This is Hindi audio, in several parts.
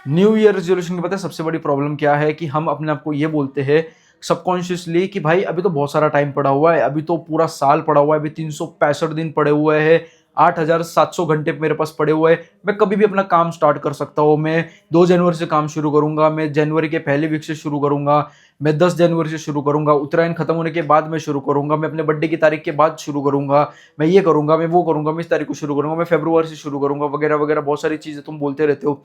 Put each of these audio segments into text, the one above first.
न्यू ईयर रेजोल्यूशन की पता है सबसे बड़ी प्रॉब्लम क्या है कि हम अपने आप को ये बोलते हैं सबकॉन्शियसली कि भाई अभी तो बहुत सारा टाइम पड़ा हुआ है, अभी तो पूरा साल पड़ा हुआ है, अभी 365 दिन पड़े हुए हैं, 8,700 घंटे मेरे पास पड़े हुए हैं, मैं कभी भी अपना काम स्टार्ट कर सकता हूँ। मैं 2 जनवरी से काम शुरू करूंगा, मैं जनवरी के पहले वीक से शुरू करूंगा, मैं 10 जनवरी से शुरू करूंगा, उत्तरायण खत्म होने के बाद मैं शुरू करूंगा, मैं अपने बर्थडे की तारीख के बाद शुरू करूंगा, मैं ये करूंगा, मैं वो करूंगा, मैं इस तारीख को शुरू करूंगा, मैं फरवरी से शुरू करूंगा, वगैरह वगैरह बहुत सारी चीजें तुम बोलते रहते हो।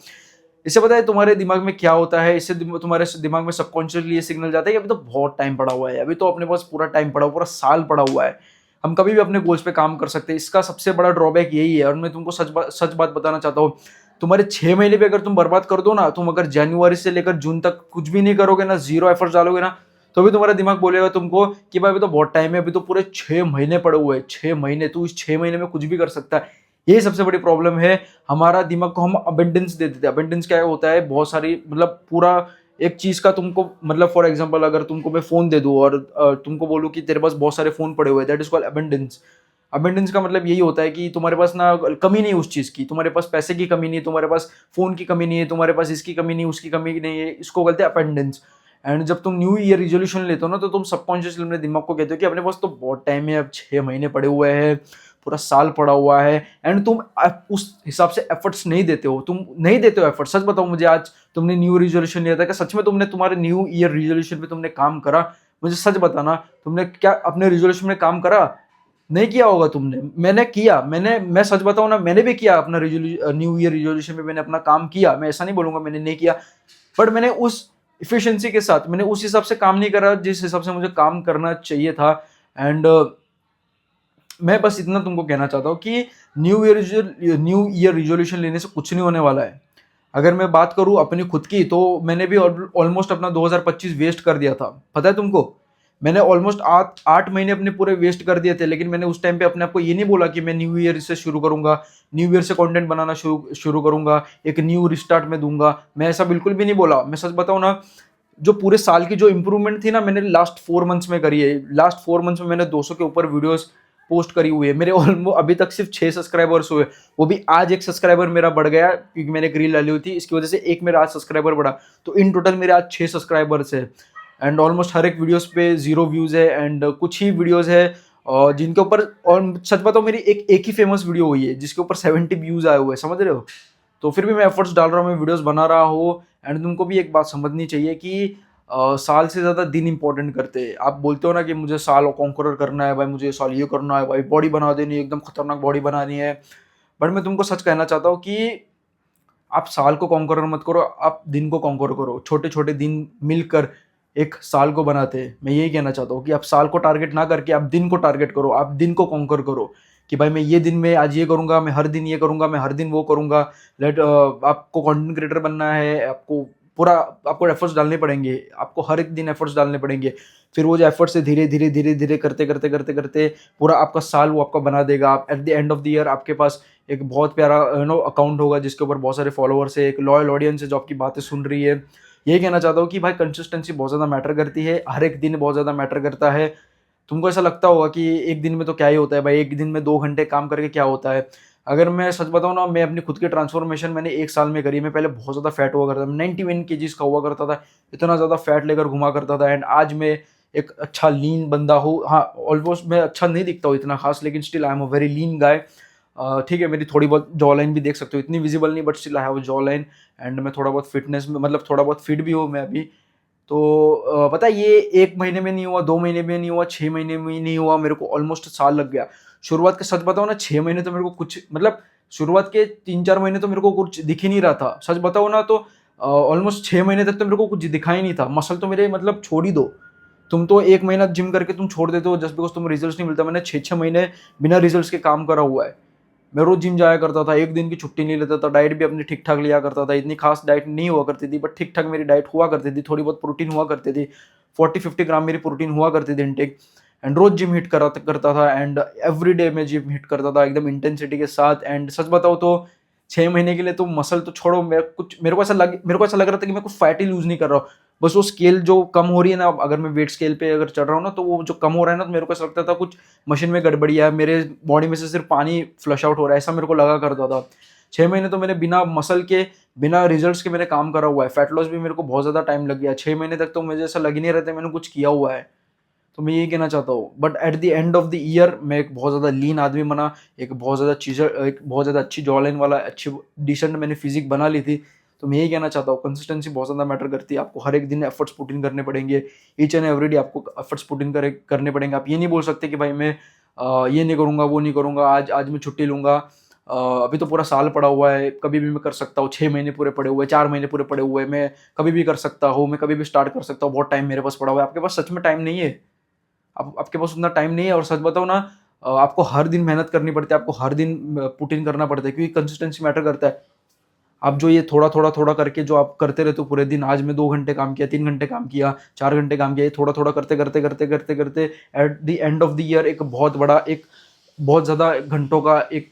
इससे पता है तुम्हारे दिमाग में क्या होता है, इससे तुम्हारे दिमाग में सबकॉन्शियसली ये सिग्नल जाता है कि अभी तो बहुत टाइम पड़ा हुआ है, अभी तो अपने पास पूरा टाइम पड़ा हुआ, पूरा साल पड़ा हुआ है, हम कभी भी अपने गोल्स पे काम कर सकते हैं। इसका सबसे बड़ा ड्रॉबैक यही है, और मैं तुमको सच बात बताना चाहता हूँ। तुम्हारे 6 महीने भी अगर तुम बर्बाद कर दो ना, तुम अगर जनवरी से लेकर जून तक कुछ भी नहीं करोगे ना, जीरो एफर्ट डालोगे ना, तो भी तुम्हारा दिमाग बोलेगा तुमको कि भाई अभी तो बहुत टाइम है, अभी तो पूरे 6 महीने पड़े हुए हैं, 6 महीने, तू इस 6 महीने में कुछ भी कर सकता है। यही सबसे बड़ी प्रॉब्लम है, हमारा दिमाग को हम अबेंडेंस दे देते हैं। अबेंडेंस क्या होता है, बहुत सारी मतलब पूरा एक चीज का तुमको मतलब फॉर एग्जांपल अगर तुमको मैं फोन दे दूं और तुमको बोलूं कि तेरे पास बहुत सारे फोन पड़े हुए हैं, that is called abundance. Abundance का मतलब यही होता है कि तुम्हारे पास ना कमी नहीं है उस चीज की, तुम्हारे पास पैसे की कमी नहीं है, तुम्हारे पास फोन की कमी नहीं है, तुम्हारे पास इसकी कमी नहीं, उसकी कमी नहीं है, इसको बोलते हैं अबेंडेंस। एंड जब तुम न्यू ईयर रिजोल्यूशन लेते हो ना, तो तुम सबकॉन्शियसली अपने दिमाग को कहते हो कि अपने पास तो बहुत टाइम है, अब 6 महीने पड़े हुए हैं, पूरा साल पड़ा हुआ है, एंड तुम उस हिसाब से एफर्ट्स नहीं देते हो, तुम नहीं देते हो एफर्ट। सच बताओ मुझे, आज तुमने न्यू रिजोल्यूशन लिया था, क्या सच में तुमने तुम्हारे न्यू ईयर रिजोल्यूशन पे तुमने काम करा? मुझे सच बताना, तुमने क्या अपने रिजोल्यूशन में काम करा? नहीं किया होगा तुमने, मैंने किया, मैं सच बताऊं ना, मैंने भी किया अपना न्यू ईयर रिजोल्यूशन में, मैंने अपना काम किया, मैं ऐसा नहीं बोलूंगा मैंने नहीं किया, बट मैंने उस इफिशिएंसी के साथ, मैंने उस हिसाब से काम नहीं करा जिस हिसाब से मुझे काम करना चाहिए था। एंड मैं बस इतना तुमको कहना चाहता हूँ कि न्यू ईयर रिजोल्यूशन लेने से कुछ नहीं होने वाला है। अगर मैं बात करूँ अपनी खुद की, तो मैंने भी ऑलमोस्ट अपना 2025 वेस्ट कर दिया था, पता है तुमको? मैंने ऑलमोस्ट 8 महीने अपने पूरे वेस्ट कर दिए थे, लेकिन मैंने उस टाइम पे अपने आप को ये नहीं बोला कि मैं न्यू ईयर से शुरू करूंगा, न्यू ईयर से कंटेंट बनाना शुरू करूंगा, एक न्यू रिस्टार्ट में दूंगा। मैं ऐसा बिल्कुल भी नहीं बोला। मैं सच बताऊं ना, जो पूरे साल की जो इंप्रूवमेंट थी ना, मैंने लास्ट 4 मंथ्स में करी है। लास्ट 4 मंथ्स में मैंने 200 के ऊपर वीडियोस पोस्ट करी हुई है। मेरे ऑलमोस्ट अभी तक सिर्फ 6 सब्सक्राइबर्स हुए, वो भी आज एक सब्सक्राइबर मेरा बढ़ गया क्योंकि मैंने एक रील डाली हुई थी, इसकी वजह से एक मेरा आज सब्सक्राइबर बढ़ा। तो इन टोटल मेरे आज 6 सब्सक्राइबर्स है। एंड ऑलमोस्ट हर एक वीडियोस पे 0 व्यूज है, एंड कुछ ही वीडियोस है और जिनके ऊपर, और सच बताओ मेरी एक ही फेमस वीडियो हुई है जिसके ऊपर 70 व्यूज आए हुए हैं, समझ रहे हो? तो फिर भी मैं एफर्ट्स डाल रहा हूँ, मैं वीडियोस बना रहा हूँ। एंड तुमको भी एक बात समझनी चाहिए कि साल से ज़्यादा दिन इंपॉर्टेंट करते हैं। आप बोलते हो ना कि मुझे साल कॉन्करर करना है भाई, मुझे साल ये करना है भाई, बॉडी बना देनी है, एकदम खतरनाक बॉडी बनानी है। बट मैं तुमको सच कहना चाहता हूँ कि आप साल को कॉन्करर मत करो, आप दिन को कॉन्कर करो। छोटे छोटे दिन मिलकर एक साल को बनाते हैं। मैं यही कहना चाहता हूँ कि आप साल को टारगेट ना करके आप दिन को टारगेट करो, आप दिन को कॉन्कर करो कि भाई मैं ये दिन में आज ये करूंगा, मैं हर दिन ये करूंगा, मैं हर दिन वो करूंगा। आपको कंटेंट क्रिएटर बनना है, आपको पूरा आपको एफर्ट्स डालने पड़ेंगे, आपको हर एक दिन एफर्ट्स डालने पड़ेंगे। फिर वो जो एफर्ट्स है धीरे धीरे धीरे धीरे करते करते करते करते पूरा आपका साल वो आपका बना देगा। आप at the end of the year आपके पास एक बहुत प्यारा अकाउंट होगा जिसके ऊपर बहुत सारे फॉलोअर्स है, एक लॉयल ऑडियंस है जो आपकी बातें सुन रही है। यही कहना चाहता हूँ कि भाई कंसिस्टेंसी बहुत ज़्यादा मैटर करती है, हर एक दिन बहुत ज़्यादा मैटर करता है। तुमको ऐसा लगता होगा कि एक दिन में तो क्या ही होता है भाई, एक दिन में 2 घंटे काम करके क्या होता है? अगर मैं सच बताऊँ ना, मैं अपनी खुद की ट्रांसफॉर्मेशन मैंने एक साल में करी। मैं पहले बहुत ज़्यादा फैट हुआ करता था, 91 kg का हुआ करता था, इतना ज़्यादा फैट लेकर घुमा करता था। एंड आज मैं एक अच्छा लीन बंदा हूँ। हाँ, ऑलमोस्ट मैं अच्छा नहीं दिखता हूँ इतना खास, लेकिन still I am a very lean guy. ठीक है, मेरी थोड़ी बहुत जॉ लाइन भी देख सकते हो, इतनी विजिबल नहीं but still I have jaw line. And मैं थोड़ा बहुत फिटनेस में मतलब थोड़ा बहुत फिट भी हूँ मैं अभी। तो पता है ये 1 महीने में नहीं हुआ, 2 महीने में नहीं हुआ, 6 महीने में नहीं हुआ, मेरे को ऑलमोस्ट साल लग गया। शुरुआत का सच बताओ ना, 6 महीने तो मेरे को कुछ मतलब शुरुआत के 3-4 महीने तो मेरे को कुछ दिख ही नहीं रहा था। सच बताओ ना, तो ऑलमोस्ट 6 महीने तक तो मेरे को कुछ दिखा ही नहीं था। मसल तो मेरे मतलब छोड़ ही दो, तुम तो 1 महीना जिम करके तुम छोड़ देते हो जस्ट बिकॉज तुम्हें रिजल्ट नहीं मिलता। मैंने 6-6 महीने बिना रिजल्ट के काम करा हुआ है। मैं रोज जिम जाया करता था, एक दिन की छुट्टी नहीं लेता था, डाइट भी अपनी ठीक ठाक लिया करता था। इतनी खास डाइट नहीं हुआ करती थी बट ठीक ठाक मेरी डाइट हुआ करती थी, थोड़ी बहुत प्रोटीन हुआ करती थी, 40-50 ग्राम मेरी प्रोटीन हुआ करती थी इनटेक। एंड रोज जिम हिट करता था, एंड एवरी डे मैं जिम हिट करता था एकदम इंटेंसिटी के साथ। एंड सच बताओ तो 6 महीने के लिए तो मसल तो छोड़ो, मेरे को ऐसा लग रहा था कि मैं कुछ फैट ही लूज नहीं कर रहा हूँ। बस वो स्केल जो कम हो रही है ना, अगर मैं वेट स्केल पे अगर चढ़ रहा हूँ ना, तो वो जो कम हो रहा है ना, तो मेरे को ऐसा लगता था कुछ मशीन में गड़बड़ी है, मेरे बॉडी में से सिर्फ पानी फ्लश आउट हो रहा है, ऐसा मेरे को लगा करता था। 6 महीने तो मैंने बिना मसल के, बिना रिजल्ट्स के मैंने काम करा हुआ है। फैट लॉस भी मेरे को बहुत ज़्यादा टाइम लग गया। 6 महीने तक तो मुझे ऐसा लग ही नहीं रहा था मैंने कुछ किया हुआ है। तो मैं यही कहना चाहता हूँ, but at the end of the year मैं एक बहुत ज़्यादा लीन आदमी बना, एक बहुत ज़्यादा चीज़ें, एक बहुत ज़्यादा अच्छी जॉ लाइन वाला, अच्छी डिसेंट मैंने फिजिक बना ली थी। तो मैं यही कहना चाहता हूँ, कंसिस्टेंसी बहुत ज़्यादा मैटर करती है। आपको हर एक दिन एफर्ट्स पुट इन करने पड़ेंगे, ईच एंड एवरी डे आपको एफर्ट्स पुट इन करने पड़ेंगे। आप ये नहीं बोल सकते कि भाई मैं ये नहीं करूँगा, वो नहीं करूँगा, आज आज मैं छुट्टी लूँगा, अभी तो पूरा साल पड़ा हुआ है, कभी भी मैं कर सकता हूँ, 6 महीने पूरे पड़े हुए हैं, 4 महीने पूरे पड़े हुए हैं, मैं कभी भी कर सकता हूँ, मैं कभी भी स्टार्ट कर सकता हूँ, बहुत टाइम मेरे पास पड़ा हुआ है। आपके पास सच में टाइम नहीं है। आपके पास उतना टाइम नहीं है, और सच बताओ ना, आपको हर दिन मेहनत करनी पड़ती है, आपको हर दिन पुट इन करना पड़ता है, क्योंकि कंसिस्टेंसी मैटर करता है। आप जो ये थोड़ा करके जो आप करते रहते हो पूरे दिन, आज मैं 2 घंटे काम किया, 3 घंटे काम किया, 4 घंटे काम किया, ये थोड़ा करते at the end of the year एक बहुत बड़ा, एक बहुत ज़्यादा घंटों का एक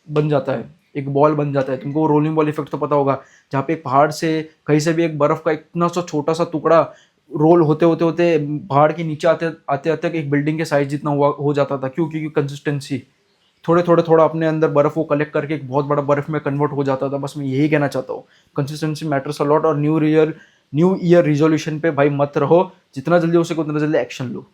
बन जाता है, एक बॉल बन जाता है। तुमको रोलिंग बॉल इफेक्ट तो पता होगा, जहाँ पे एक पहाड़ से कहीं से भी एक बर्फ का इतना सा छोटा सा टुकड़ा रोल होते होते होते पहाड़ के नीचे आते आते आते एक बिल्डिंग के साइज जितना हुआ हो जाता था। क्यों? क्योंकि कंसिस्टेंसी, थोड़ा अपने अंदर बर्फ को कलेक्ट करके एक बहुत बड़ा बर्फ में कन्वर्ट हो जाता था। बस मैं यही कहना चाहता हूँ, कंसिस्टेंसी मैटर्स अ लॉट। और न्यू ईयर रिजोल्यूशन पे भाई मत रहो, जितना जल्दी हो सके उतना जल्दी एक्शन लो।